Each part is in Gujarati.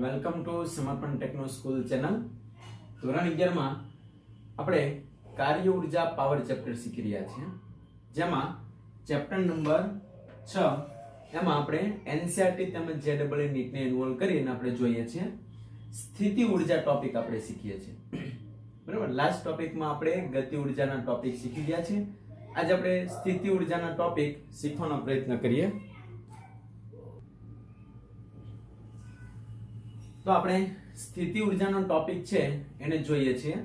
વેલકમ ટુ સમર્પણ ટેકનો સ્કૂલ ચેનલ. ધોરણ 11 માં આપણે કાર્ય ઉર્જા પાવર ચેપ્ટર શીખી રહ્યા છીએ, જેમાં ચેપ્ટર નંબર 6 એમાં આપણે એનસીઈઆરટી તેમજ જેડબલઈ નીટ ને ઇન્વોલ્વ કરીને આપણે જોઈએ છીએ સ્થિતિ ઉર્જા ટોપિક આપણે શીખીએ છીએ. બરાબર, લાસ્ટ ટોપિકમાં આપણે ગતિ ઉર્જાના ટોપિક શીખી ગયા છે. આજે આપણે સ્થિતિ ઉર્જાના ટોપિક શીખવાનો પ્રયત્ન કરીએ. તો આપણે સ્થિતિ ઉર્જાનો ટોપિક છે એને જોઈએ છીએ.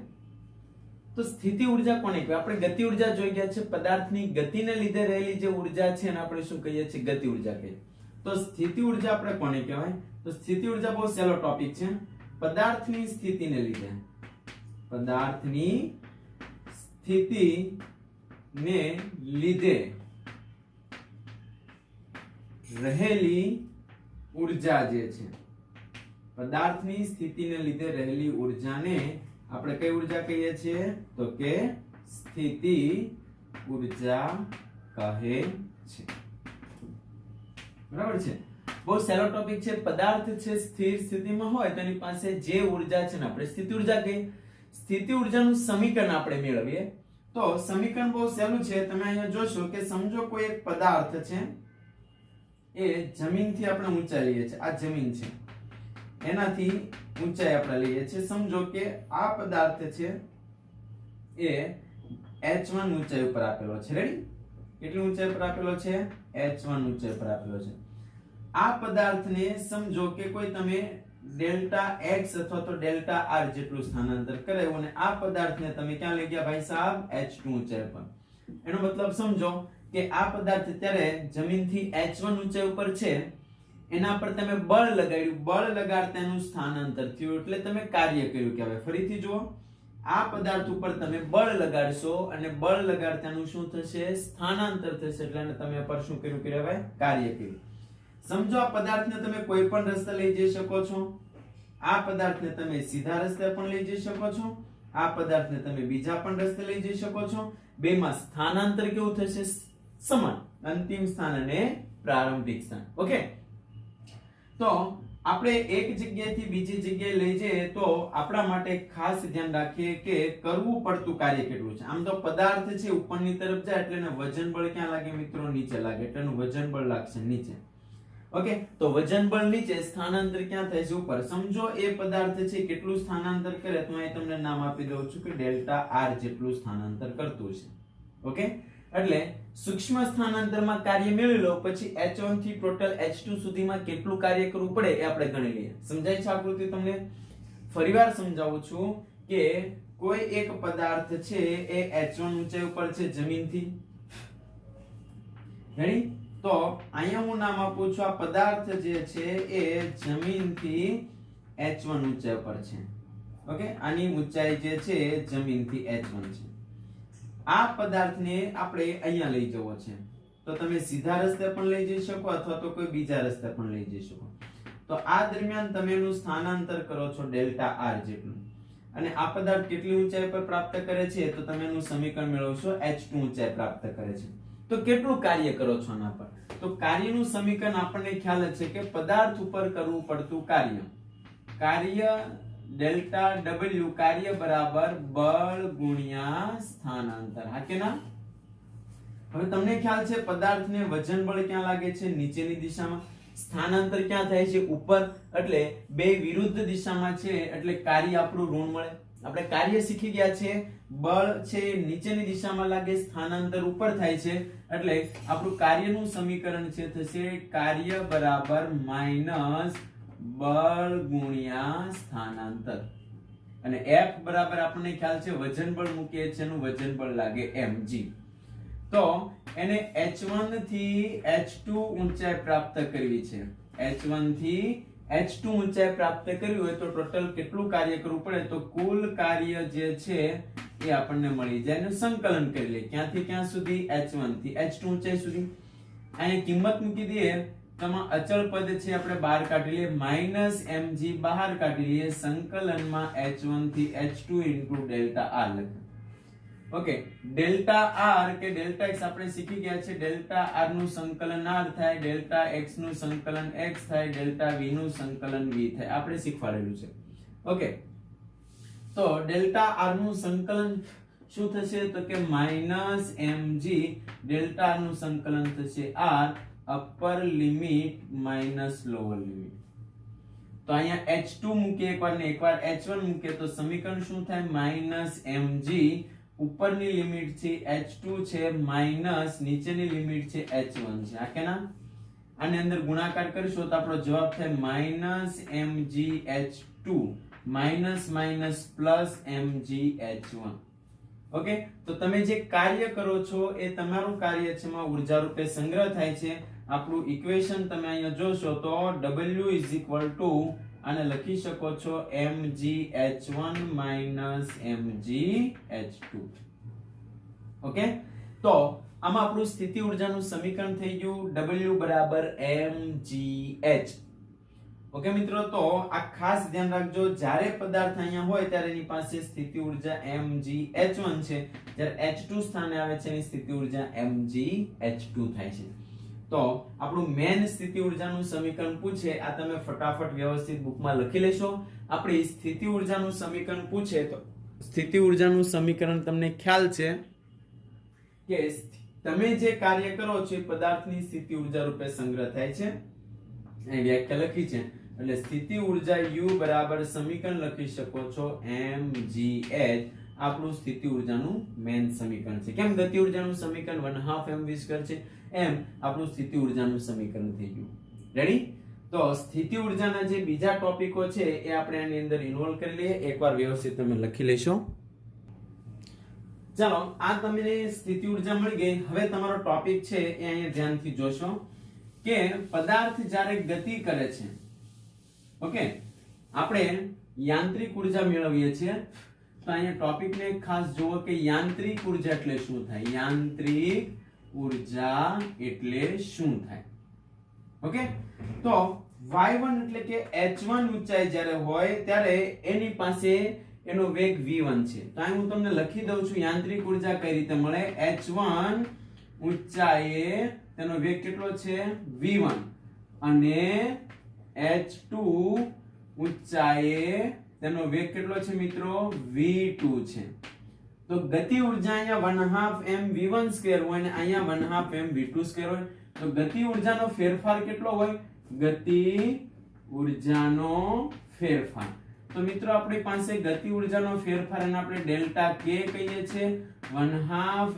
તો સ્થિતિ ઉર્જા કોને કહેવાય? આપણે ગતિ ઉર્જા જોઈ ગયા છે. પદાર્થની ગતિને લીધે રહેલી જે ઉર્જા છે એને આપણે શું કહીએ છીએ? ગતિ ઉર્જા કહીએ. તો સ્થિતિ ઉર્જા આપણે કોને કહેવાય? તો સ્થિતિ ઉર્જા બહુ સહેલો ટોપિક છે. પદાર્થની સ્થિતિને લીધે રહેલી ઉર્જા જે છે, પદાર્થની સ્થિતિને લીધે રહેલી ઉર્જાને આપણે કઈ ઉર્જા કહીએ છીએ? તો કે સ્થિતિ ઉર્જા કહે છે. બરાબર છે, બહુ સહેલો ટોપિક છે. પદાર્થ છે સ્થિર સ્થિતિમાં હોય તો એની પાસે જે ઉર્જા છે ને આપણે સ્થિતિ ઉર્જા કહીએ. સ્થિતિ ઉર્જાનું સમીકરણ આપણે મેળવીએ તો સમીકરણ બહુ સહેલું છે. તમે અહીંયા જોશો કે સમજો કોઈ એક પદાર્થ છે, એ જમીનથી આપણે ઊંચાઈ લઈએ છીએ. આ જમીન છે, એનાથી ઊંચાઈ આપણે લઈએ છીએ. સમજો કે આ પદાર્થ છે એ h1 ઊંચાઈ ઉપર આપેલો છે. રેડી? કેટલી ઊંચાઈ પર આપેલો છે? h1 ઊંચાઈ પર આપેલો છે. આ પદાર્થને સમજો કે કોઈ તમે ડેલ્ટા x અથવા તો ડેલ્ટા r જેટલું સ્થાનાંતર કરાવ્યું અને આ પદાર્થને તમે ક્યાં લઈ ગયા ભાઈ સાહેબ? h2 ઊંચાઈ પર. એનો મતલબ સમજો કે આ પદાર્થ અત્યારે જમીનથી h1 ઊંચાઈ ઉપર છે, એના પર તમે બળ લગાડ્યું, બળ લગાડતા એનું સ્થાનાંતર થયું એટલે તમે કાર્ય કર્યું કહેવાય. ફરીથી જુઓ, આ પદાર્થ ઉપર તમે બળ લગાડશો અને બળ લગાડતાનું શું થશે? સ્થાનાંતર થશે એટલે તમે પર શું કર્યું કહેવાય? કાર્ય કર્યું. સમજો આ પદાર્થને તમે કોઈ પણ રસ્તે લઈ જઈ શકો છો. આ પદાર્થને તમે સીધા રસ્તે પણ લઈ જઈ શકો છો. આ પદાર્થને તમે બીજા પણ રસ્તે લઈ જઈ શકો છો. બેમાં સ્થાનાંતર કેવું થશે? સમાન. અંતિમ સ્થાન અને પ્રારંભિક સ્થાન. ઓકે, તો આપણે એક જગ્યાએથી બીજી જગ્યાએ લઈ જઈએ તો આપણા માટે ખાસ ધ્યાન રાખીએ કે કરવું પડતું કાર્ય કેટલું છે. આમ તો પદાર્થ છે ઉપરની તરફ જાય એટલે એને વજન બળ ક્યાં લાગે મિત્રો? નીચે લાગે એટલે એનું વજન બળ લાગશે નીચે. ઓકે, તો વજન બળ નીચે, સ્થાનાંતર ક્યાં થાય છે? ઉપર. સમજો એ પદાર્થ છે કેટલું સ્થાનાંતર કરે તો અહીં તમને નામ આપી દઉં છું કે ડેલ્ટા r જેટલું સ્થાનાંતર કરતું છે. ઓકે, એટલે સૂક્ષ્મ સ્થાનાંતરમાં કાર્ય મેળવી લો, પછી h1 થી ટોટલ h2 સુધીમાં કેટલું કાર્ય કરવું પડે એ આપણે ગણી લઈએ. સમજાય છે આકૃતિ તમને? ફરીવાર સમજાવું છું કે કોઈ એક પદાર્થ છે એ h1 ઊંચાઈ ઉપર છે જમીનથી. રેડી? તો અહીંયા હું નામ આપું છું, આ પદાર્થ જે છે એ જમીનથી h1 ઊંચાઈ પર છે. ઓકે, આની ઊંચાઈ જે છે જમીનથી h1 છે. આ પદાર્થને આપણે અહીંયા લઈ જવો છે તો તમે સીધા રસ્તે પણ લઈ જઈ શકો અથવા તો કોઈ બીજા રસ્તે પણ લઈ જઈ શકો. તો આ દરમિયાન તમે એનું સ્થાનાંતર કરો છો ડેલ્ટા r જેટલું, અને આ પદાર્થ કેટલી ઊંચાઈ પર પ્રાપ્ત કરે છે તો તમે એનું સમીકરણ મેળવશો h2 ઊંચાઈ પ્રાપ્ત કરે છે. તો કેટલું કાર્ય કરો છો આના પર? તો કાર્યનું સમીકરણ આપણને ખ્યાલ જ છે કે પદાર્થ ઉપર કરવું પડતું કાર્ય ડેલ્ટા w, કાર્ય બરાબર બળ ગુણ્યા સ્થાનાંતર. હા કે ના? હવે તમને ખ્યાલ છે પદાર્થને વજન બળ ક્યાં લાગે છે? નીચેની દિશામાં. સ્થાનાંતર ક્યાં થાય છે? ઉપર. એટલે બે વિરુદ્ધ દિશામાં છે એટલે કાર્ય આપણું ઋણ મળે. આપણે કાર્ય શીખી ગયા છે, બળ છે નીચેની દિશામાં લાગે, સ્થાનાંતર ઉપર થાય છે એટલે આપણું કાર્યનું સમીકરણ છે થશે કાર્ય બરાબર માઈનસ બળ ગુણ્યા સ્થાનાંતર. અને F બરાબર આપણને ખ્યાલ છે વજન બળ મૂકીએ છે, એનું વજન બળ લાગે mg. તો એને h1 થી h2 ઊંચાઈ પ્રાપ્ત કરવી છે. h1 થી h2 ઊંચાઈ પ્રાપ્ત કરવી હોય તો ટોટલ કેટલું કાર્ય કરવું પડે? તો કુલ કાર્ય જે છે એ આપણને મળી જાય. એનું સંકલન કરી લે. ક્યાંથી ક્યાં સુધી? h1 થી h2 ઊંચાઈ સુધી. અહીંયા કિંમત મૂકી દઈએ. તમા અચળ પદ છે આપણે બહાર કાઢી લઈએ, માઈનસ mg બહાર કાઢી લઈએ, સંકલનમાં h1 થી h2 ઇન્ટુ ડેલ્ટા r લખે. ઓકે, ડેલ્ટા આર કે ડેલ્ટા એક્સ આપણે શીખી ગયા છે. ડેલ્ટા આર નું સંકલન આર થાય, ડેલ્ટા એક્સ નું સંકલન એક્સ થાય, ડેલ્ટા વી નું સંકલન વી થાય. આપણે શીખવાડેલું છે. ઓકે, તો ડેલ્ટા આર નું સંકલન શું થશે તો કે -mg ડેલ્ટા આર નું સંકલન થશે r upper limit minus lower limit. તો અહીંયા h2 મૂકીએ એકવાર ને એકવાર h1 મૂકીએ તો સમીકરણ શું થાય -mg ઉપરની લિમિટ છે h2 છે માઈનસ નીચેની લિમિટ છે h1 છે. આ કેના આની અંદર ગુણાકાર કરીશું તો આપણો જવાબ થાય -mgh2 minus minus plus mgh1. Okay, તો તમે જે કાર્ય કરો છો એ તમારું કાર્ય છે માં ઊર્જા રૂપે સંગ્રહ થાય છે. આપણું ઇક્વેશન તમે અહીંયા જોશો તો w ઇઝ ઇક્વલ ટુ આને લખી શકો છો mgh1 માઈનસ mgh2. ઓકે, તો આમાં આપણું સ્થિતિ ઊર્જાનું સમીકરણ થઈ ગયું w બરાબર mgh. ઓકે મિત્રો, તો આ ખાસ ધ્યાન રાખજો, જ્યારે પદાર્થ અહીંયા હોય ત્યારે એની પાસે સ્થિતિ ઊર્જા mgh1 છે, જ્યારે h2 સ્થાને આવે છે એની સ્થિતિ ઊર્જા mgh2 થાય છે. તો આપણું મેન સ્થિતિ ઊર્જાનું સમીકરણ પૂછે, આ તમે ફટાફટ વ્યવસ્થિત બુકમાં લખી લેશો. આપણી સ્થિતિ ઊર્જાનું સમીકરણ પૂછે તો સ્થિતિ ઊર્જાનું સમીકરણ તમને ખ્યાલ છે કે તમે જે કાર્ય કરો છો એ પદાર્થની સ્થિતિ ઊર્જા રૂપે સંગ્રહ થાય છે. અહીં વ્યાખ્યા લખી છે, એટલે સ્થિતિ ઊર્જા u બરાબર સમીકરણ લખી શકો છો mgh. આપણું સ્થિતિ ઊર્જાનું મેન સમીકરણ છે. કેમ ગતિ ઊર્જાનું સમીકરણ 1/2 mv2 છે, એમ આપણું સ્થિતિ ઊર્જાનું સમીકરણ થઈ ગયું. રેડી? તો સ્થિતિ ઊર્જાના જે બીજા ટોપિકો છે એ આપણે આની અંદર ઇન્વોલ્વ કરી લઈએ. એકવાર વ્યવસ્થિત તમે લખી લેશો. ચાલો, આ તમને સ્થિતિ ઊર્જા મળી ગઈ. હવે તમારો ટોપિક છે એ અહીંયા ધ્યાનથી જોશો કે પદાર્થ જ્યારે ગતિ કરે છે, ઓકે, આપણે યાંત્રિક ઊર્જા મેળવીએ છીએ. તો અહીંયા ટોપિકને ખાસ જુઓ કે યાંત્રિક ઊર્જા એટલે શું થાય. યાંત્રિક ઊર્જા એટલે શું થાય? ઓકે, તો y1 એટલે કે h1 ઊંચાઈ જ્યારે હોય ત્યારે એની પાસે એનો વેગ v1 છે. તો અહીં હું તમને લખી દઉં છું યાંત્રિક ઊર્જા કઈ રીતે મળે. h1 ઊંચાઈએ તેનો વેગ કેટલો છે v1 અને h2 ઊંચાઈએ તેનો વેગ કેટલો છે મિત્રો v2 છે. તો ગતિ ઊર્જા અહીંયા 1/2 mv1 હોય અને અહીંયા 1/2 mv2 હોય. તો ગતિ ઊર્જાનો ફેરફાર કેટલો હોય? ગતિ ઊર્જાનો ફેરફાર. તો મિત્રો આપણી પાસે ગતિ ઊર્જાનો ફેરફાર અને આપણે ડેલ્ટા k કહીએ છીએ 1/2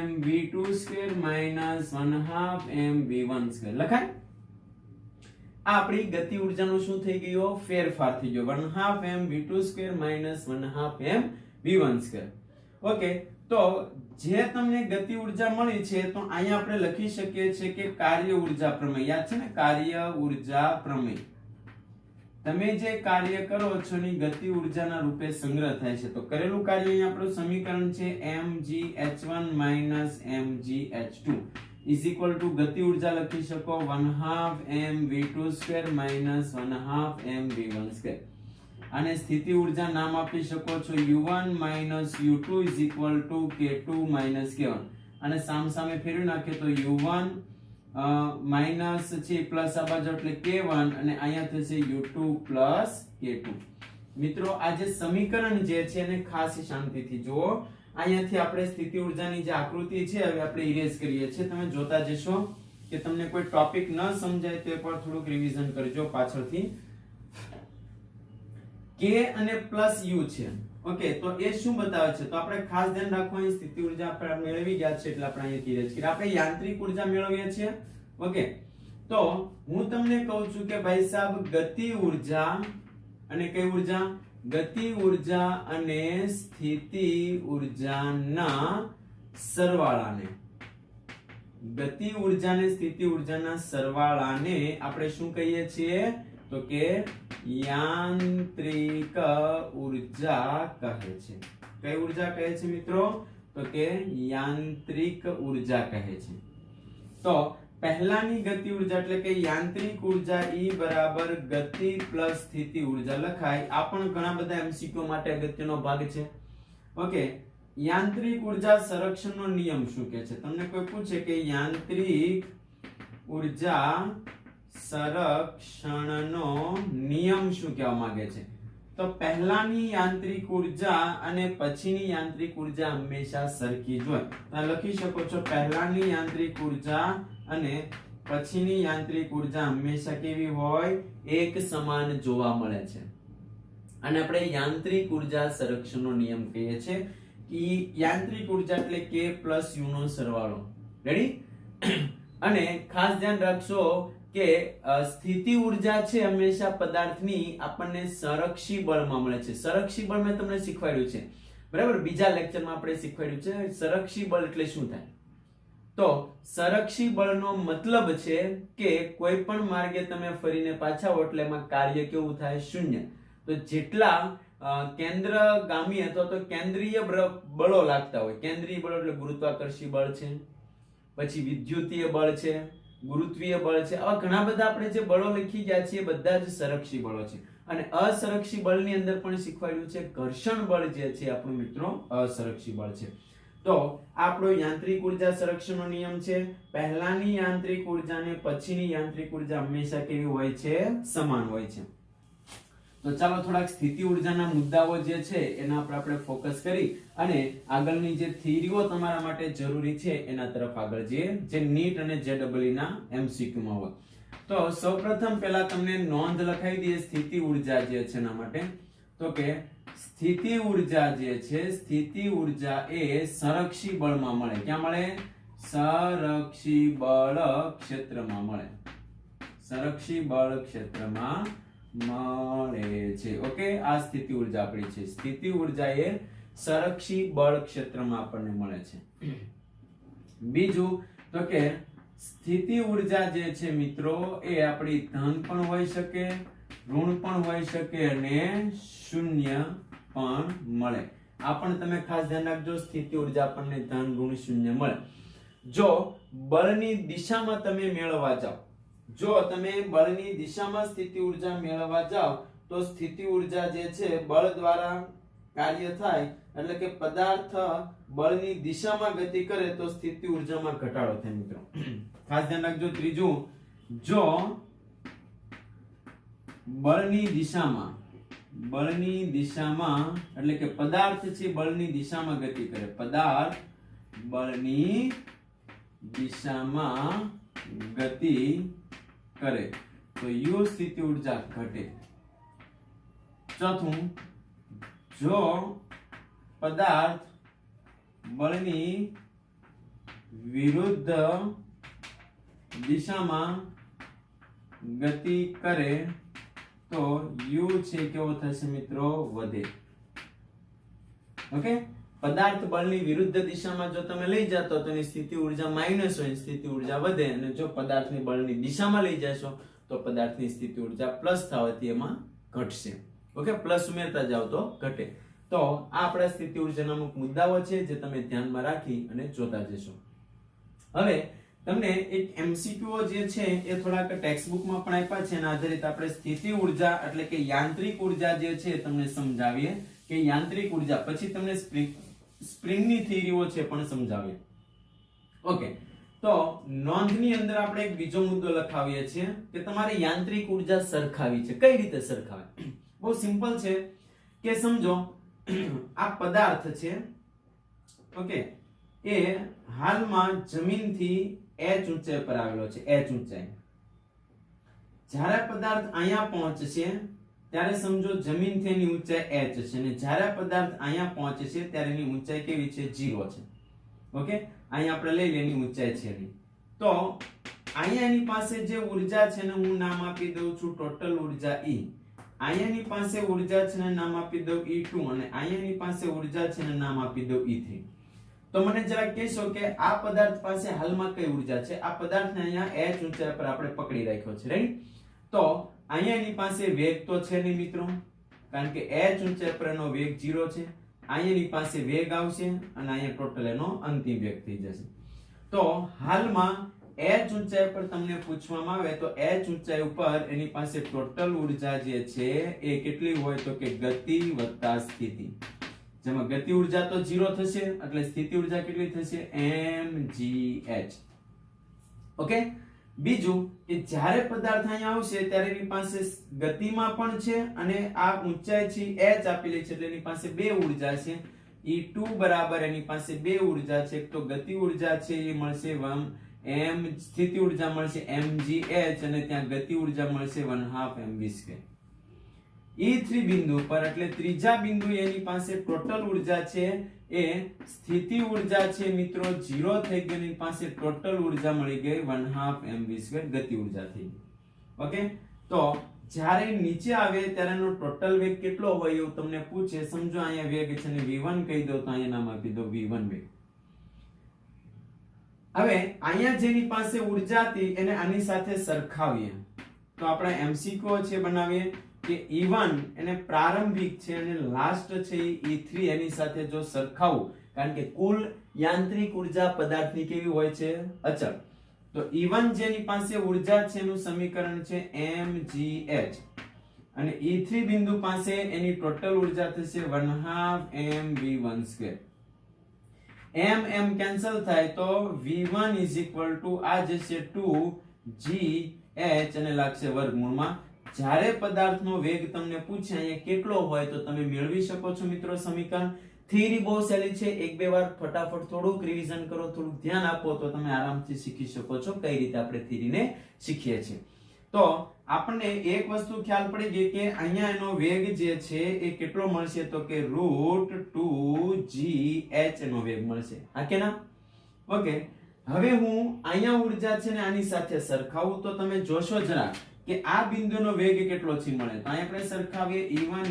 mv2 માઈનસ 1/2 mv1 લખાય. આ આપણી ગતિ ઊર્જાનો શું થઈ ગયો? ફેરફાર થઈ ગયો. 1/2 mv2 માઈનસ 1/2 mv1. ઓકે, તો જે તમને ગતિ ઊર્જા મળી છે તો અહીંયા આપણે લખી શકીએ છીએ કે કાર્ય ઊર્જા પ્રમેય. યાદ છે ને, કાર્ય ઊર્જા પ્રમેય. તમે જે કાર્ય કરો છો એની ગતિ ઊર્જાના રૂપે સંગ્રહ થાય છે. તો કરેલું કાર્ય અહીંયા આપણું સમીકરણ છે mgh1 minus mgh2 is equal to ગતિ ઊર્જા લખી શકો 1/2 mv2 માઈનસ 1/2 mv1. અને સ્થિતિ ઊર્જા નામ આપી શકો છો u1 minus u2 is equal to k2 minus k1. અને સામસામે ફેરવી નાખીએ તો u1 માઈનસ છે પ્લસ આ બાજુ એટલે k1 અને અહીંયા થશે u2 પ્લસ k2. મિત્રો આ જે સમીકરણ જે છે એને ખાસ શાંતિથી જુઓ. અહીંયાથી આપણે સ્થિતિ ઊર્જાની જે આકૃતિ છે હવે આપણે ઇરેઝ કરીએ છીએ. તમે જોતા જશો કે તમને કોઈ ટોપિક ન સમજાય તો એકવાર થોડુંક રિવિઝન કરજો પાછળથી. k અને પ્લસ u છે. ઓકે, તો એ શું બતાવે છે? તો આપણે ખાસ ધ્યાન રાખવાની સ્થિતિ ઊર્જા આપણે મેળવી ગયા છે એટલે આપણે અહીંયાથી ઇરેઝ કરી. આપણે યાંત્રિક ઊર્જા મેળવીએ છીએ. ઓકે, તો હું તમને કહું છું કે ભાઈ સાહેબ ગતિ ઊર્જા અને કઈ ઊર્જા? ગતિ ઊર્જા અને સ્થિતિ ઊર્જાના સરવાળાને, ગતિ ઊર્જા અને સ્થિતિ ઊર્જાના સરવાળાને આપણે શું કહીએ છીએ? તો કે યાંત્રિક ઊર્જા કહે છે. કઈ ઊર્જા કહે છે મિત્રો? તો કે યાંત્રિક ઊર્જા કહે છે. તો પહેલાની ગતિ ઊર્જા એટલે કે યાંત્રિક ઊર્જા E બરાબર ગતિ પ્લસ સ્થિતિ ઊર્જા લખાય. આ પણ ઘણા બધા MCQ માટે અગત્યનો ભાગ છે. ઓકે, યાંત્રિક ઉર્જા સંરક્ષણનો નિયમ શું કહે છે? તમને કોઈ પૂછે કે યાંત્રિક ઉર્જા સંરક્ષણનો નિયમ શું કહેવા માંગે છે, તો પહેલાની યાંત્રિક ઉર્જા અને પછીની યાંત્રિક ઉર્જા હંમેશા સરખી જ હોય. તમે લખી શકો છો પહેલાની યાંત્રિક ઉર્જા અને પછીની યાંત્રિક ઉર્જા હંમેશા કેવી હોય? એક સમાન જોવા મળે છે. અને આપણે યાંત્રિક ઉર્જા સંરક્ષણનો નિયમ કહીએ છીએ કે યાંત્રિક ઉર્જા એટલે k + u નો સરવાળો. રેડી? અને ખાસ ધ્યાન રાખશો કે સ્થિતિ ઉર્જા છે હંમેશા પદાર્થની આપણને સંરક્ષી બળમાં મળે છે. સંરક્ષી બળ મેં તમને શીખવાડ્યું છે, બરાબર? બીજા લેક્ચરમાં આપણે શીખવાડ્યું છે સંરક્ષી બળ એટલે શું થાય. તો સંરક્ષી બળનો મતલબ છે કે કોઈ પણ માર્ગે તમે ફરીને પાછા આવો એટલે એમાં કાર્ય કેવું થાય? શૂન્ય. તો જેટલા કેન્દ્રગામી અથવા તો કેન્દ્રીય બળો લાગતા હોય, કેન્દ્રીય બળ એટલે ગુરુત્વાકર્ષી બળ છે, પછી વિદ્યુતીય બળ છે, ગુરુત્વીય બળ છે, આવા ઘણા બધા આપણે જે બળો લખી ગયા છે એ બધા જ સંરક્ષી બળો છે. અને અસંરક્ષી બળની અંદર પણ શીખવાડ્યું છે ઘર્ષણ બળ જે છે આપણું મિત્રો અસંરક્ષી બળ છે. તો આપણો યાંત્રિક ઉર્જા સંરક્ષણનો નિયમ છે પહેલાની યાંત્રિક ઉર્જા અને પછીની યાંત્રિક ઉર્જા હંમેશા કેવી હોય છે? સમાન હોય છે. તો ચાલો થોડાક સ્થિતિ ઉર્જાના મુદ્દાઓ જે છે એના પર આપણે ફોકસ કરી અને આગળની જે થિયરીઓ તમારા માટે જરૂરી છે એના તરફ આગળ જઈએ, જે નીટ અને JEE ના MCQ માં હોય. તો સૌપ્રથમ પહેલા તમને નોંધ લખાવી દઈએ સ્થિતિ ઉર્જા જે છે એના માટે. તો કે સ્થિતિ ઉર્જા જે છે, સ્થિતિ ઉર્જા એ સંરક્ષી બળમાં મળે. ક્યાં મળે? સંરક્ષી બળ ક્ષેત્રમાં મળે. સંરક્ષી બળ ક્ષેત્રમાં મળે છે. ઓકે, આ સ્થિતિ ઉર્જા આપણી છે. સ્થિતિ ઉર્જા એ સંરક્ષી બળ ક્ષેત્રમાં આપણને મળે છે. બીજું તો કે સ્થિતિ ઉર્જા જે છે મિત્રો એ આપણી ધન પણ હોઈ શકે, ઋણ પણ હોઈ શકે અને શૂન્ય પણ મળે. આ પણ તમે ખાસ ધ્યાન રાખજો. સ્થિતિ ઉર્જા આપણને ધન, ઋણ, શૂન્ય મળે. જો બળની દિશામાં તમે મેળવવા જાઓ, જો તમે બળની દિશામાં સ્થિતિ ઉર્જા મેળવવા જાઓ તો સ્થિતિ ઉર્જા જે છે બળ દ્વારા કાર્ય થાય, એટલે કે પદાર્થ બળની દિશામાં ગતિ કરે તો સ્થિતિ ઉર્જામાં ઘટાડો થાય મિત્રો. ખાસ ધ્યાન રાખજો. ત્રીજું, જો બળની દિશામાં એટલે કે પદાર્થ છે બળની દિશામાં ગતિ કરે, પદાર્થ બળની દિશામાં ગતિ કરે તો u સ્થિતિ ઉર્જા ઘટે. ચોથું, જો પદાર્થ બળની વિરુદ્ધ દિશામાં ગતિ કરે તો u છે કેવો થશે મિત્રો? વધે. ઓકે, પદાર્થ બળની વિરુદ્ધ દિશામાં જો તમે લઈ જતો તો એની સ્થિતિ ઉર્જા માઈનસ હોય, સ્થિતિ ઉર્જા વધે. અને જો પદાર્થની બળની દિશામાં લઈ જશો તો પદાર્થની સ્થિતિ ઉર્જા પ્લસ થવાથી એમાં ઘટશે. ઓકે, પ્લસ ઉમેરતા જાવ તો ઘટે. તો આ આપણા સ્થિતિ ઉર્જાના અમુક મુદ્દાઓ છે જે તમે ધ્યાનમાં રાખી અને જોતા જશો. હવે તમને એક MCQ જે છે એ થોડાક ટેક્સ્ટબુકમાં પણ આપ્યા છે. એના આધારિત આપણે સ્થિતિ ઉર્જા એટલે કે યાંત્રિક ઉર્જા જે છે તમને સમજાવીએ કે યાંત્રિક ઉર્જા, પછી તમને સ્પ્રિંગની થિયરીઓ છે પણ સમજાવીએ. ઓકે, તો નોંધની અંદર આપણે એક બીજો મુદ્દો લખાવીએ છીએ કે તમારે યાંત્રિક ઉર્જા સરખાવી છે. કઈ રીતે સરખાવે? બહુ સિમ્પલ છે કે સમજો આ પદાર્થ છે, ઓકે, એ હાલમાં જમીનથી h ઊંચાઈ પર આવેલો છે. h ઊંચાઈ. જ્યારે પદાર્થ અહીંયા પહોંચશે ત્યારે સમજો જમીનથી એની ઊંચાઈ h છે, અને જ્યારે પદાર્થ અહીંયા પહોંચે છે ત્યારે એની ઊંચાઈ કેવી છે? 0 છે. ઓકે, અહીંયા આપણે લઈ લઈએ એની ઊંચાઈ છે એની. તો અહીંયા એની પાસે જે ઊર્જા છે ને હું નામ આપી દઉં છું ટોટલ ઊર્જા E. અહીંયાની પાસે ઊર્જા છે ને નામ આપી દઉં E2, અને અહીંયાની પાસે ઊર્જા છે ને નામ આપી દઉં E3. તો મને જરા કહેશો કે આ પદાર્થ પાસે હાલમાં કઈ ઊર્જા છે? આ પદાર્થને અહીંયા h ઊંચાઈ પર આપણે પકડી રાખ્યો છે, રાઈટ? તો અહીંયા એની પાસે વેગ તો છે નહીં મિત્રો, કારણ કે h ઊંચાઈ પર એનો વેગ 0 છે. અહીંયાની પાસે વેગ આવશે અને અહીંયા ટોટલ એનો અંતિમ વેગ થઈ જશે. તો હાલમાં h ઊંચાઈ પર તમને પૂછવામાં આવે તો h ઊંચાઈ ઉપર એની પાસે ટોટલ ઊર્જા જે છે એ કેટલી હોય? તો કે ગતિ વત્તા સ્થિતિ. જેમાં ગતિ ઉર્જા તો 0 થશે એટલે સ્થિતિ ઉર્જા કેટલી થશે mgh. ઓકે, બીજું કે જ્યારે પદાર્થ અહીંયા આવશે ત્યારે એની પાસે ગતિમાં પણ છે અને આ ઊંચાઈ છે h આપેલી છે એટલે એની પાસે બે ઉર્જા છે. E2 બરાબર એની પાસે બે ઉર્જા છે, એક તો ગતિ ઉર્જા છે એ મળશે 1m, સ્થિતિ ઉર્જા મળશે mgh અને ત્યાં ગતિ ઉર્જા મળશે 1/2 mv². E3 બિંદુ પર એટલે ત્રીજા બિંદુ એની પાસે ટોટલ ઉર્જા છે એ સ્થિતિ ઉર્જા છે મિત્રો 0 થઈ ગઈ, એની પાસે ટોટલ ઉર્જા મળી ગઈ 1/2 mv² ગતિ ઉર્જા થઈ ગઈ. ઓકે, તો જ્યારે નીચે આવે ત્યારે એનો ટોટલ વેગ કેટલો હોય એવું તમને પૂછે. સમજો અહીંયા વેગ છે ને v1 કહી દો તો અહીંયા નામ આપી દો v1 વેગ. હવે અહીંયા જેની પાસે ઉર્જા હતી એને આની સાથે સરખાવીએ તો આપણે એમસીક્યુ છે બનાવીએ કે E1 એને પ્રારંભિક છે અને લાસ્ટ છે E3 એની સાથે જો સરખાવું, કારણ કે કુલ યાંત્રિક ઉર્જા પદાર્થની કેવી હોય છે અચળ. તો E1 જેની પાસે ઉર્જા છે એનું સમીકરણ છે mgh અને E3 બિંદુ પાસે એની ટોટલ ઉર્જા થશે 1/2 mv². m કેન્સલ થાય તો v1 આ જશે 2gh અને લાગશે વર્ગમૂળમાં. જ્યારે પદાર્થનો વેગ તમને પૂછે અહીંયા કેટલો હોય તો તમે મેળવી શકો છો મિત્રો સમીકરણ. થિયરી બહુ સહેલી છે, એક બે વાર ફટાફટ થોડુંક રિવિઝન કરો, થોડુંક ધ્યાન આપો તો તમે આરામથી શીખી શકો છો કઈ રીતે આપણે થિયરીને શીખીએ છીએ. તો આપણને એક વસ્તુ ખ્યાલ પડી ગઈ કે અહીંયા એનો વેગ જે છે એ કેટલો મળશે તો કે √2gh એનો વેગ મળશે. હા કે ના? ઓકે, હવે હું અહીંયા ઉર્જા છે ને આની સાથે સરખાવું તો તમે જોશો જરા કે આ બિંદુનો વેગ કેટલો છે મળે. તો અહીં આપણે સરખાવીએ E1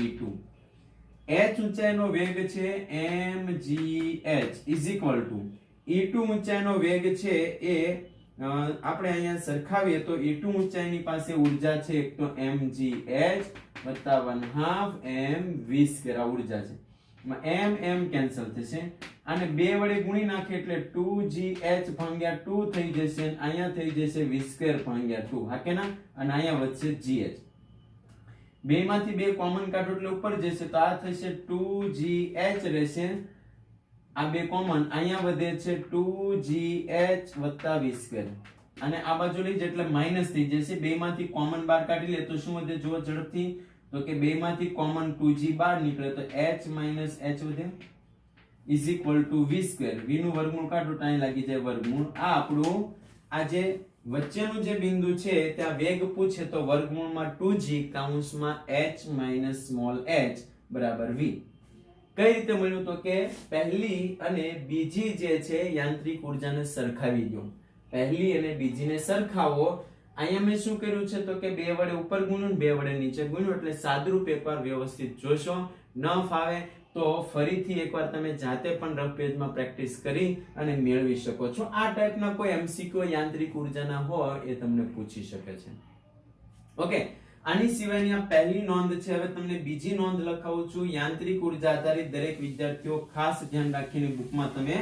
E2. h ઊંચાઈનો વેગ છે mgh E2 ઊંચાઈનો વેગ છે એ આપણે અહીંયા સરખાવીએ તો E2 ઊંચાઈની પાસે ઉર્જા છે એક તો mgh વત્તા 1/2 mv² આ ઉર્જા છે. m કેન્સલ થશે અને બે વડે ગુણી નાખે એટલે 2gh ભાગ્યા 2 થઈ જશે અને અહીંયા થઈ જશે v² ભાગ્યા 2. હા કે ના? અને અહીંયા વધશે gh. બે માંથી બે કોમન કાઢો એટલે ઉપર જશે તો આ થશે 2gh રહેશે. આ બે કોમન અહીંયા વધે છે 2gh વત્તા v² અને આ બાજુ લઈ જાય એટલે માઈનસ થઈ જશે. બે માંથી કોમન બાર કાઢી લે તો શું વધે જુઓ ઝડપથી. તો કે બે માંથી કોમન 2g બહાર નીકળે તો h - h વધે v². v નું વર્ગમૂળ કાઢો તો અહીં લાગી જાય વર્ગમૂળ. આ આપણું આ જે વચ્ચેનું જે બિંદુ છે ત્યાં વેગ પૂછે તો વર્ગમૂળમાં 2g કૌંસમાં h બરાબર v. કઈ રીતે મળ્યું તો કે પહેલી અને બીજી જે છે યાંત્રિક ઉર્જાને સરખાવી દો. પહેલી અને બીજીને સરખાવો. અહીંયા મેં શું કર્યું છે તો કે બે વડે ઉપર ગુણ્યું બે વડે નીચે ગુણ્યું એટલે સાદરૂપ એકવાર વ્યવસ્થિત જોશો. ન ફાવે તો ફરીથી એકવાર તમે જાતે પણ રફ પેજમાં પ્રેક્ટિસ કરી અને મેળવી શકો છો. આ ટાઈપના કોઈ એમસીક્યુ યાંત્રિક ઉર્જાના હોય એ તમને પૂછી શકે છે. ઓકે, આની સિવાયની આ પહેલી નોંધ છે. હવે તમને બીજી નોંધ લખાવું છું. યાંત્રિક ઉર્જા આધારિત દરેક વિદ્યાર્થીઓ ખાસ ધ્યાન રાખીને બુકમાં તમે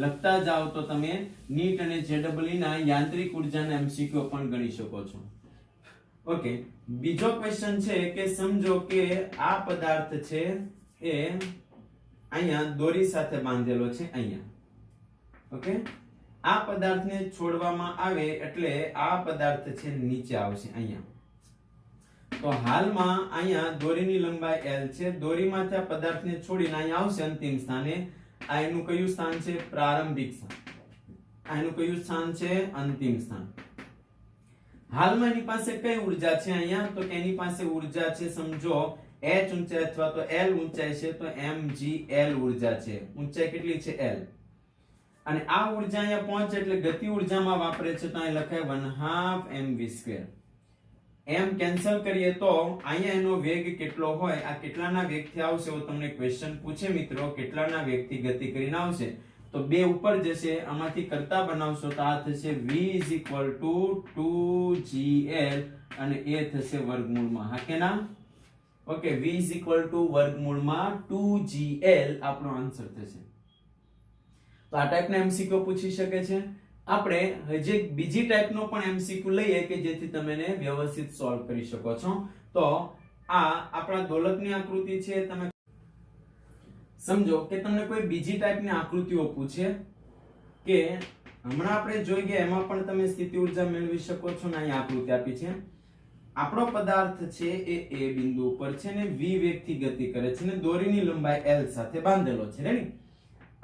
લખતા જાઓ તો તમે નીટ અને જેડબલઈ ના યાંત્રિક ઉર્જાના એમસીક્યુ પણ ગણી શકો છો. ઓકે, બીજો ક્વેશ્ચન છે કે સમજો કે આ પદાર્થ છે એ અહીંયા દોરી સાથે બાંધેલો છે અહીંયા. ઓકે, આ પદાર્થને છોડવામાં આવે એટલે આ પદાર્થ છે નીચે આવશે અહીંયા. તો હાલમાં અહીંયા દોરીની લંબાઈ l છે. દોરીમાંથી આ પદાર્થને છોડીને અહીંયા આવશે અંતિમ સ્થાને. આ એનું કયું સ્થાન છે? પ્રારંભિક સ્થાન. આ એનું કયું સ્થાન છે? અંતિમ સ્થાન. હાલમાં એની પાસે કઈ ઉર્જા છે અહીંયા તો કે એની પાસે ઉર્જા છે સમજો h ઊંચાઈ અથવા તો l ઊંચાઈ છે તો mgl ઉર્જા છે. ઊંચાઈ કેટલી છે? l. અને આ ઉર્જા અહીંયા પહોંચે એટલે ગતિ ઉર્જામાં વાપરે છે તો અહીં લખાય 1/2 mv². m કેન્સલ કરીએ તો અહીંયા એનો વેગ કેટલો હોય? આ કેટલાના વેગથી આવશે એવું તમને ક્વેશ્ચન પૂછે મિત્રો. કેટલાના વેગથી ગતિ કરીને આવશે તો બે ઉપર જશે, આમાંથી કરતા બનાવશો તો આ થશે v = 2gl અને એ થશે વર્ગમૂળમાં. હા કે ના? ઓકે, v = વર્ગમૂળમાં 2gl આપણો આન્સર થશે. તો આ ટાઈપના એમસીક્યુ પૂછી શકે છે. આપણે હજી બીજી ટાઈપનો પણ એમસીક્યુ લઈએ કે જેથી તમે એને વ્યવસ્થિત સોલ્વ કરી શકો છો. તો આ આપણા દોલકની આકૃતિ છે. તમે સમજો કે તમને કોઈ બીજી ટાઈપની આકૃતિઓ પૂછે કે હમણાં આપણે જોઈ ગયા એમાં પણ તમે સ્થિતિ ઊર્જા મેળવી શકો છો ને અહીં આકૃતિ આપી છે આપણો પદાર્થ છે એ A બિંદુ ઉપર છે ને v વેગથી ગતિ કરે છે ને દોરીની લંબાઈ L સાથે બાંધેલો છે રેડી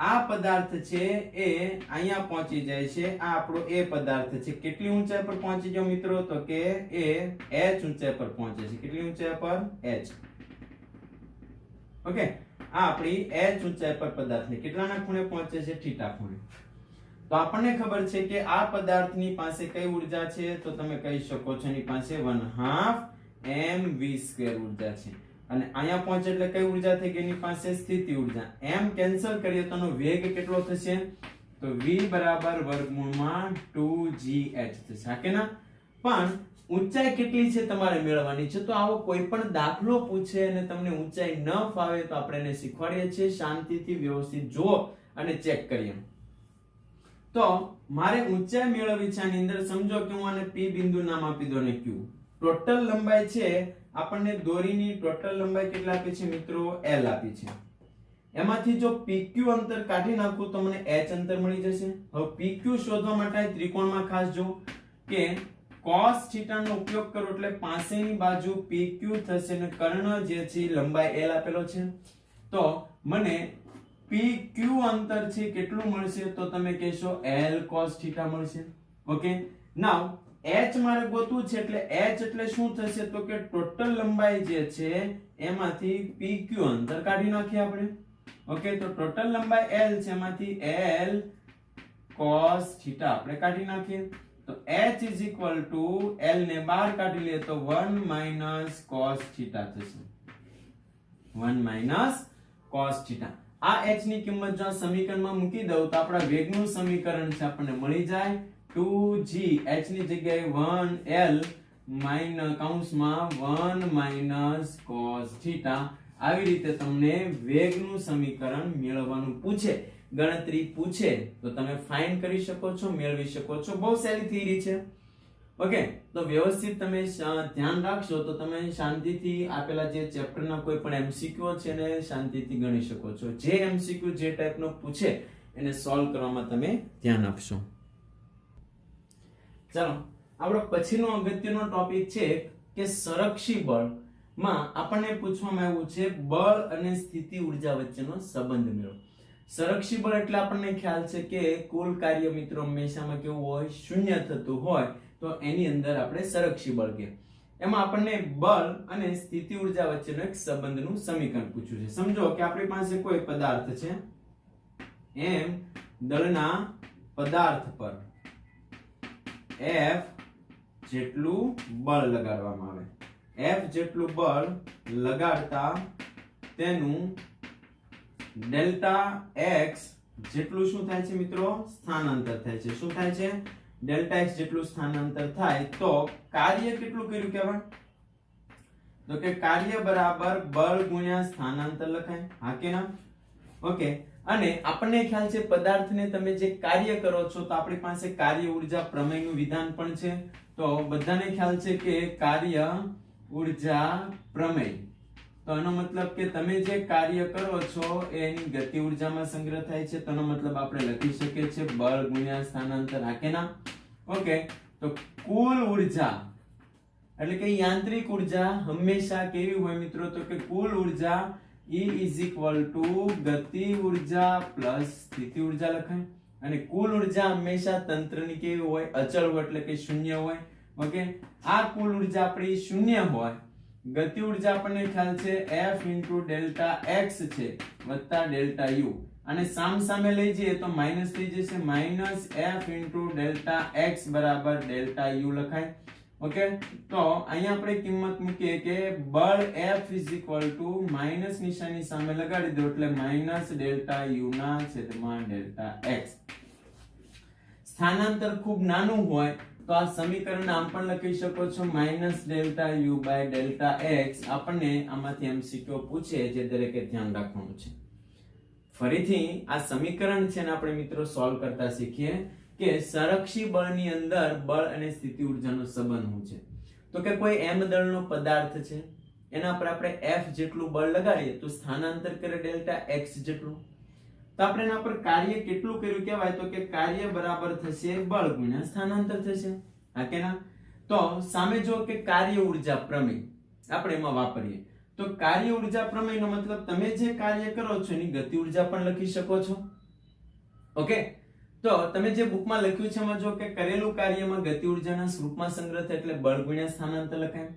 આ પદાર્થ છે એ અહીંયા પહોંચી જાય છે આ આપણો A પદાર્થ છે કેટલી ઊંચાઈ પર પહોંચી ગયો મિત્રો તો કે એ h ઊંચાઈ પર પહોંચે છે કેટલી ઊંચાઈ પર h ઓકે આ આપણી h ઊંચાઈ પર પદાર્થ કેટલાના ખૂણે પહોંચે છે θ ખૂણે તો આપણને ખબર છે કે આ પદાર્થની પાસે કઈ ઊર્જા છે તો તમે કહી શકો છો એની પાસે 1/2 mv² ઊર્જા છે અને અહીંયા પહોંચે એટલે કઈ ઊર્જા થઈ ગઈ એની પાસે સ્થિતિ ઊર્જા m કેન્સલ કરીએ તો એનો વેગ કેટલો થશે તો v બરાબર વર્ગમૂળમાં 2gh થશે હા કે ના પણ ઊંચાઈ કેટલી છે તમારે મેળવવાની છે તો આવો કોઈ પણ દાખલો પૂછે અને તમને ઊંચાઈ ન ફાવે તો આપણે એને શીખવાડીએ છીએ શાંતિથી વ્યવસ્થિત જુઓ અને ચેક કરીએ તો મારે ઊંચાઈ મેળવવી છે આની અંદર સમજો કે હું આને p બિંદુ નામ આપી દો ને q ટોટલ લંબાઈ છે આપણને દોરીની ટોટલ લંબાઈ કેટલા આપી છે મિત્રો l આપી છે એમાંથી જો pq અંતર કાઢી નાખું તો મને h અંતર મળી જશે હવે pq શોધવા માટે ત્રિકોણમાં ખાસ જો કે cos θ નો ઉપયોગ કરો એટલે પાસેની બાજુ pq થશે અને કર્ણ જે છે લંબાઈ l આપેલો છે તો મને pq અંતર છે કેટલું મળશે તો તમે કહેશો l cos θ મળશે ઓકે નાઉ h મારે ગોતવું છે એટલે h એટલે શું થશે તો કે ટોટલ લંબાઈ જે છે એમાંથી pq અંતર કાઢી નાખીએ આપણે ઓકે તો ટોટલ લંબાઈ l છે એમાંથી l cos θ આપણે કાઢી નાખીએ તો h l ને બહાર કાઢી લઈએ તો 1 cos θ થશે 1 cos θ આ h ની કિંમત જો સમીકરણમાં મૂકી દઉં તો આપણા વેગનું સમીકરણ છે આપણને મળી જાય 2g h ની જગ્યાએ 1l કૌંસમાં 1 cos θ આવી રીતે તમને વેગનું સમીકરણ મેળવવાનું પૂછે ગણતરી પૂછે તો તમે ફાઇન્ડ કરી શકો છો મેળવી શકો છો બહુ સારી થિયરી છે ઓકે તો વ્યવસ્થિત તમે ધ્યાન રાખશો તો તમે શાંતિથી આપેલા જે ચેપ્ટરના કોઈ પણ એમસીક્યુ છે ને શાંતિથી ગણી શકો છો જે એમસીક્યુ જે ટાઈપનો પૂછે એને સોલ્વ કરવામાં તમે ધ્યાન આપશો ચાલો આપણો પછીનો અગત્યનો ટોપિક છે કે સંરક્ષી બળ માં આપણને પૂછવામાં આવ્યું છે બળ અને સ્થિતિ ઊર્જા વચ્ચેનો સંબંધ મેળવો સંરક્ષી બળ એટલે આપણને ખ્યાલ છે કે કુલ કાર્ય મિત્રો હંમેશામાં કેવું હોય શૂન્ય થતું હોય તો એની અંદર આપણે સંરક્ષી બળ કે એમાં આપણને બળ અને સ્થિતિ ઊર્જા વચ્ચેનો એક સંબંધનું સમીકરણ પૂછ્યું છે સમજો કે આપણી પાસે કોઈ પદાર્થ છે એમ દળના પદાર્થ પર F જેટલું બળ લગાડવામાં આવે F જેટલું બળ લગાડતા તેનું ડેલ્ટા x જેટલું શું થાય છે મિત્રો સ્થાનાંતર થાય છે શું થાય છે ડેલ્ટા x જેટલું સ્થાનાંતર થાય તો કાર્ય કેટલું કર્યું કહેવાય તો કે કાર્ય બરાબર બળ ગુણ્યા સ્થાનાંતર લખાય હા કે ના ઓકે અને આપણને ખ્યાલ છે પદાર્થને તમે જે કાર્ય કરો છો તો આપણી પાસે કાર્ય ઊર્જા પ્રમેયનું વિધાન પણ છે તો બધાને ખ્યાલ છે કે કાર્ય ઊર્જા પ્રમેય તો એનો મતલબ કે તમે જે કાર્ય કરો છો એની ગતિ ઊર્જામાં સંગ્રહ થાય છે તો એનો મતલબ આપણે લખી શકીએ છીએ બળ ગુણ્યા સ્થાનાંતર આ કે ના ઓકે તો કુલ ઊર્જા એટલે કે યાંત્રિક ઊર્જા હંમેશા કેવી હોય મિત્રો તો કે કુલ ઊર્જા E ગતિ ઊર્જા પ્લસ સ્થિતિ ઊર્જા લખાય અને કુલ ઊર્જા હંમેશા તંત્રની કેવી હોય અચળ હોય એટલે કે શૂન્ય હોય ઓકે આ કુલ ઊર્જા આપણી શૂન્ય હોય ગતિ ઊર્જા આપણને ખ્યાલ છે F ડેલ્ટા x છે વત્તા ડેલ્ટા u અને સામસામે લઈ જઈએ તો માઈનસ થઈ જશે માઈનસ F ડેલ્ટા x બરાબર ડેલ્ટા u લખાય ઓકે તો અહીંયા આપણે કિંમત મૂકીએ કે બળ F માઈનસ નિશાની સામે લગાડી દો એટલે માઈનસ ડેલ્ટા u ના છેદમાં ડેલ્ટા x સ્થાનાંતર ખૂબ નાનું હોય તો આ સમીકરણ આમ પણ લખી શકો છો minus delta u by delta x આપણને આમાંથી એમસીક્યુ પૂછે જે દરેકે ધ્યાન રાખવાનું છે ફરીથી આ સમીકરણ છે ને આપણે મિત્રો સોલ્વ કરતા શીખીએ કે સંરક્ષી બળની અંદર બળ અને સ્થિતિ ઊર્જાનો સંબંધ શું છે તો કે કોઈ m દળનો પદાર્થ છે એના પર આપણે F જેટલું બળ લગાડીએ તો સ્થાનાંતર કરે ડેલ્ટા x જેટલું. તો આપણે એના પર કાર્ય કેટલું કર્યું કહેવાય તો કે કાર્ય બરાબર થશે બળ ગુણ્યા સ્થાનાંતર થશે. હા કે ના? તો સામે જો કે કાર્ય ઊર્જા પ્રમેય આપણે એમાં વાપરીએ તો કાર્ય ઊર્જા પ્રમેયનો મતલબ તમે જે કાર્ય કરો છો એની ગતિ ઊર્જા પણ લખી શકો છો. ઓકે, તો તમે જે બુકમાં લખ્યું છે એમાં જો કે કરેલું કાર્યમાં ગતિ ઊર્જાના સ્વરૂપમાં સંગ્રહ થાય એટલે બળ ગુણ્યા સ્થાનાંતર લખાય.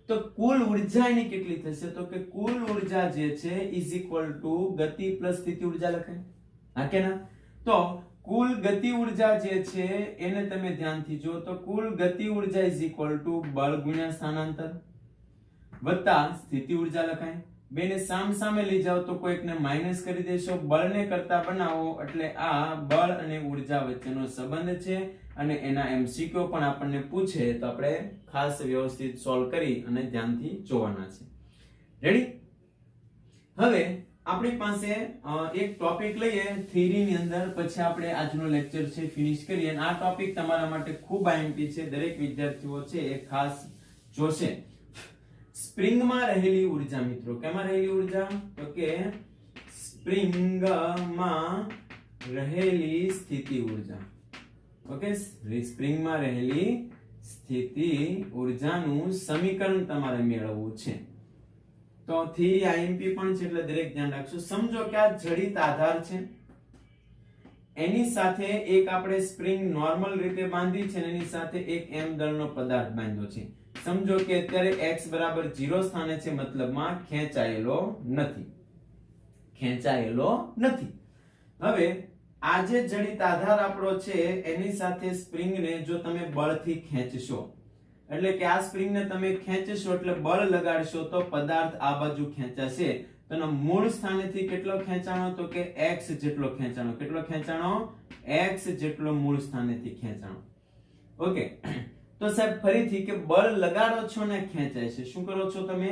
તો કુલ ઊર્જા એની કેટલી થશે તો કે કુલ ઊર્જા જે છે ઇઝ ઇક્વલ ટુ ગતિ પ્લસ સ્થિતિ ઊર્જા લખાય. હા કે ના? તો કુલ ગતિ ઊર્જા જે છે એને તમે ધ્યાનથી જો તો કુલ ગતિ ઊર્જા ઇઝ ઇક્વલ ટુ બળ ગુણ્યા સ્થાનાંતર વત્તા સ્થિતિ ઊર્જા લખાય. બેને સામ સામે લઈ જાઓ તો કોઈકને માઈનસ કરી દેશો, બળને કરતા બનાવો એટલે આ બળ અને ઊર્જા વચ્ચેનો સંબંધ છે અને એના એમસીક્યુ પણ આપણને પૂછે તો આપણે ખાસ વ્યવસ્થિત સોલ્વ કરી અને ધ્યાનથી જોવાના છે. રેડી? હવે આપણી પાસે એક ટોપિક લઈએ થિયરી ની અંદર, પછી આપણે આજનો લેક્ચર છે ફિનિશ કરીએ. અને આ ટોપિક તમારા માટે ખૂબ આઈએમપી છે, દરેક વિદ્યાર્થીઓ છે એ ખાસ જોશે. સ્પ્રિંગમાં રહેલી ઊર્જા મિત્રો, કેમાં રહેલી ઊર્જા તો કે સ્પ્રિંગમાં રહેલી સ્થિતિ ઊર્જા. ઓકે, સ્પ્રિંગમાં રહેલી સ્થિતિ ઊર્જાનું સમીકરણ તમારે મેળવવું છે. તો થિયરી આઈએમપી પણ છે એટલે દરેક ધ્યાન રાખજો. સમજો કે આ જડિત આધાર છે, એની સાથે એક આપણે સ્પ્રિંગ નોર્મલ રીતે બાંધી છે અને એની સાથે એક m દળનો પદાર્થ બાંધ્યો છે. સમજો કે અત્યારે x બરાબર 0 સ્થાને છે, મતલબમાં ખેંચાયેલો નથી. હવે આ જે જડિત આધાર આપણો છે એની સાથે સ્પ્રિંગને જો તમે બળથી ખેંચશો, એટલે કે આ સ્પ્રિંગને તમે ખેંચશો એટલે બળ લગાડશો તો પદાર્થ આ બાજુ ખેંચાશે. તો એનો મૂળ સ્થાનેથી કેટલો ખેંચાણો તો કે x જેટલો ખેંચાણો. કેટલો ખેંચાણો? x જેટલો મૂળ સ્થાનેથી ખેંચાણો. ઓકે, તો સાહેબ ફરીથી કે બળ લગાડો છો ને ખેંચાય છે. શું કરો છો તમે?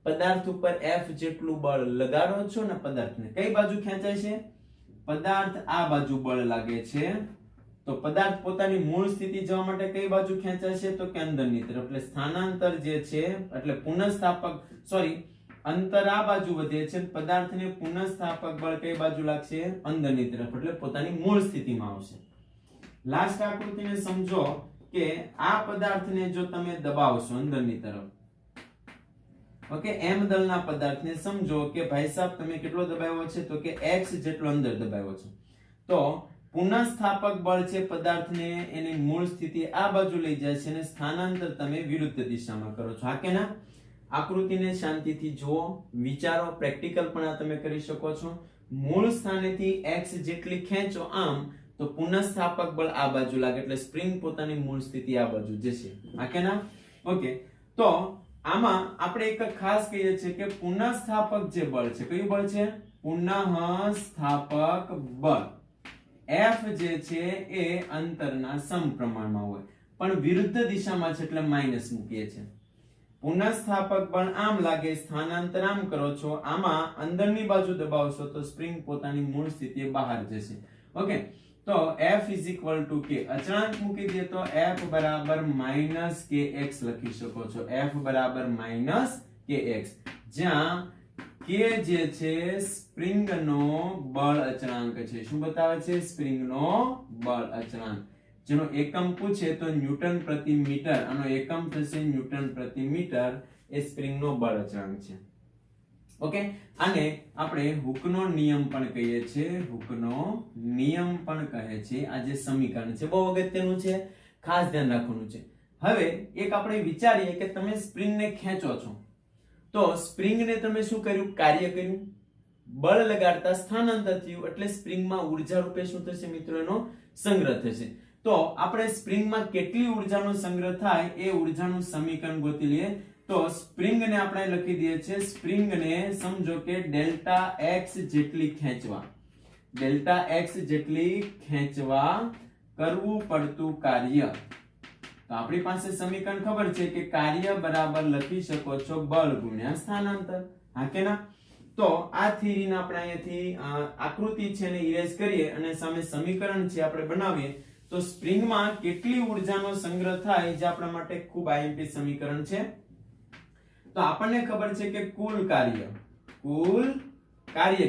પદાર્થ ઉપર F જેટલું બળ લગાડો છો ને પદાર્થને કઈ બાજુ ખેંચાય છે? પદાર્થ આ બાજુ બળ લાગે છે તો પદાર્થ પોતાની મૂળ સ્થિતિ જવા માટે કઈ બાજુ ખેંચાય છે તો કે અંદરની તરફ. એટલે સ્થાનાંતર જે છે એટલે પુનઃસ્થાપક અંતર આ બાજુ વધે છે, પદાર્થને પુનઃસ્થાપક બળ કઈ બાજુ લાગશે? અંદરની તરફ, એટલે પોતાની મૂળ સ્થિતિમાં આવશે. લાસ્ટ આકૃતિને સમજો કે આ પદાર્થને જો તમે દબાવશો અંદરની તરફ, ઓકે, m દળના પદાર્થને સમજો કે ભાઈ સાહેબ તમે કેટલો દબાવ્યો છે તો કે x જેટલો અંદર દબાવ્યો છે. તો પુનઃસ્થાપક બળ છે પદાર્થને એની મૂળ સ્થિતિ આ બાજુ લઈ જાય છે અને સ્થાનાંતર તમે વિરુદ્ધ દિશામાં કરો છો. હા કે ના? આકૃતિને શાંતિથી જુઓ, વિચારો, પ્રેક્ટિકલ પણ આ તમે કરી શકો છો. મૂળ સ્થાનેથી x જેટલી ખેંચો આમ તો પુનઃસ્થાપક બળ આ બાજુ લાગે એટલે સ્પ્રિંગ પોતાની મૂળ સ્થિતિ આ બાજુ જશે. હા કે ના? ઓકે, તો આમાં આપણે એક ખાસ કહીએ છીએ કે પુનઃસ્થાપક જે બળ છે, કયું બળ છે? પુનઃસ્થાપક બળ F જે છે એ અંતરના સમપ્રમાણમાં હોય પણ વિરુદ્ધ દિશામાં છે એટલે માઈનસ મૂકીએ છીએ. પુનઃસ્થાપક બળ આમ લાગે, સ્થાનાંતર આમ કરો છો, આમાં અંદરની બાજુ દબાવશો તો સ્પ્રિંગ પોતાની મૂળ સ્થિતિએ બહાર જશે. ઓકે, તો F is equal to k, અચળાંક મૂકી દે તો F બરાબર માઈનસ kx લખી શકો છો. F બરાબર માઈનસ kx, જ્યાં k જે છે સ્પ્રિંગનો બળ અચળાંક છે. શું બતાવે છે? સ્પ્રિંગનો બળ અચળાંક, જેનો એકમ પૂછે તો ન્યૂટન પ્રતિ મીટર. આનો એકમ થશે ન્યૂટન પ્રતિ મીટર. એ સ્પ્રિંગનો બળ અચળાંક છે. ઓકે, આને આપણે હુકનો નિયમ પણ કહીએ છીએ. હુકનો નિયમ પણ કહે છે. આ જે સમીકરણ છે બહુ અગત્યનું છે, ખાસ ધ્યાન રાખવાનું છે. હવે એક આપણે વિચારીએ કે તમે સ્પ્રિંગને ખેંચો છો તો સ્પ્રિંગને તમે શું કર્યું? કાર્ય કર્યું, બળ લગાડતા સ્થાનાંતર થયું એટલે સ્પ્રિંગમાં ઊર્જા રૂપે શું થશે મિત્રો? એનો સંગ્રહ થશે. તો આપણે સ્પ્રિંગમાં કેટલી ઊર્જાનો સંગ્રહ થાય એ ઊર્જાનું સમીકરણ ગોતી લઈએ. તો સ્પ્રિંગને આપણે લખી દઈએ છીએ, સ્પ્રિંગને સમજો કે ડેલ્ટા x જેટલી ખેંચવા કરવું પડતું કાર્ય. તો આપણી પાસે સમીકરણ ખબર છે કે કાર્ય બરાબર લખી શકો છો બળ ગુણ્યા સ્થાનાંતર. હા કે ના? તો આ થિયરીને આપણે અહીંયાથી આકૃતિ છે ને ઇરેઝ કરીએ અને સામે સમીકરણ છે આપણે બનાવીએ તો સ્પ્રિંગમાં કેટલી ઊર્જાનો સંગ્રહ થાય જે આપણા માટે ખૂબ આઈએમપી સમીકરણ છે. તો આપણને ખબર છે કે કુલ કાર્ય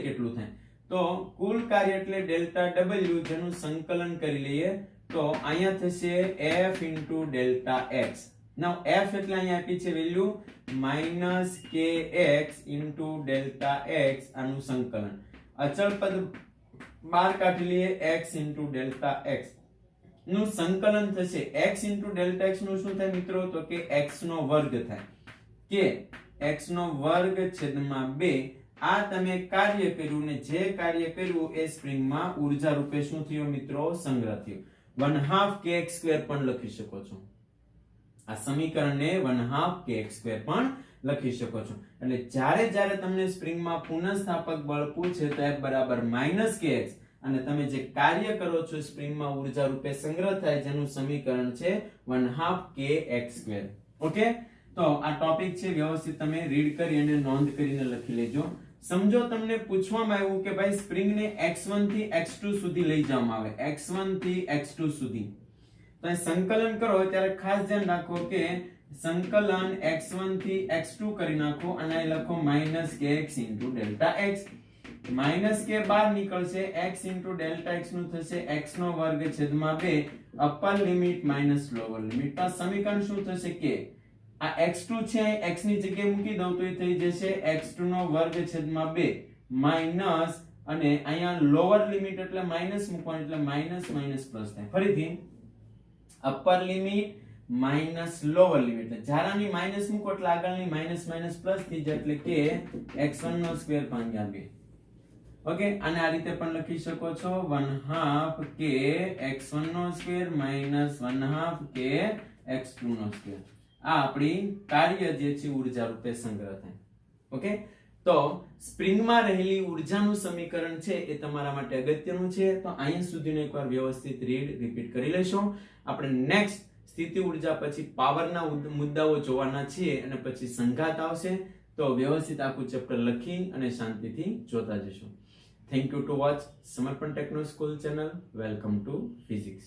કેટલું થાય, તો કુલ કાર્ય એટલે ડેલ્ટા ડબલ્યુ, જેનું સંકલન કરી લઈએ તો અહીંયા થશે f into ડેલ્ટા x. નાઉ f એટલે અહીંયા આપી છે value -kx into delta x, આનું સંકલન. અચળ પદ બહાર કાઢી લઈએ x into ડેલ્ટા x નું સંકલન થશે. x into ડેલ્ટા x નું શું થાય મિત્રો, તો કે x નો વર્ગ થાય, કે x નો વર્ગ છેદમાં 2. આ તમે કાર્ય કર્યું ને જે કાર્ય કર્યું એ સ્પ્રિંગમાં ઊર્જા રૂપે શું થયું મિત્રો, સંગ્રહ થયો. 1/2 kx² પણ લખી શકો છો. આ સમીકરણને 1/2 kx² પણ લખી શકો છો. એટલે જ્યારે તમને સ્પ્રિંગમાં પુનઃસ્થાપક બળ પૂછે તો f બરાબર -kx, અને તમે જે કાર્ય કરો છો સ્પ્રિંગમાં ઊર્જા રૂપે સંગ્રહ થાય, જેનું સમીકરણ છે 1/2 kx². ઓકે, તો આ ટોપિક છે, વ્યવસ્થિત તમે રીડ કરી અને નોંધ કરીને લખી લેજો. સમજો તમને પૂછવામાં આવ્યું કે ભાઈ સ્પ્રિંગને x1 થી x2 સુધી લઈ જવામાં આવે, x1 થી x2 સુધી, તો સંકલન કરો ત્યારે ખાસ ધ્યાન રાખો કે સંકલન x1 થી x2 કરી નાખો અને અહીં લખો -kx into delta x. -k બહાર નીકળશે, x into ડેલ્ટા x નું થશે x નો વર્ગ છેદમાં 2 upper limit minus lower limit. તો સમીકરણ શું થશે કે આ x2 છે, x ની જગ્યાએ મૂકી દઉં તો એ થઈ જશે x2 નો વર્ગ છેદમાં 2 માઈનસ, અને અહીંયા લોઅર લિમિટ એટલે માઈનસ મૂકવાનું, એટલે માઈનસ માઈનસ પ્લસ થાય. ફરીથી upper limit minus lower limit, એટલે જારાની માઈનસ મૂકો એટલે આગળની માઈનસ માઈનસ પ્લસ થઈ જાય, એટલે કે x1 નો સ્ક્વેર ભાગ્યા 2. ઓકે, અને આ રીતે પણ લખી શકો છો 1/2 k x1 નો સ્ક્વેર માઈનસ 1/2 k x2 નો સ્ક્વેર. આ આપણી કાર્ય જે છે ઊર્જા રૂપે સંગ્રહ થાય. ઓકે, તો સ્પ્રિંગમાં રહેલી ઊર્જાનું સમીકરણ છે એ તમારા માટે અગત્યનું છે. તો અહીંયા સુધીનો એકવાર વ્યવસ્થિત રિપીટ કરી લેશો. આપણે નેક્સ્ટ સ્થિતિ ઊર્જા પછી પાવરના મુદ્દાઓ જોવાના છીએ અને પછી સંઘાત આવશે. તો વ્યવસ્થિત આખું ચેપ્ટર લખી અને શાંતિથી જોતા જશો. થેન્ક યુ ટુ વોચ સમર્પણ techno school channel. Welcome to physics.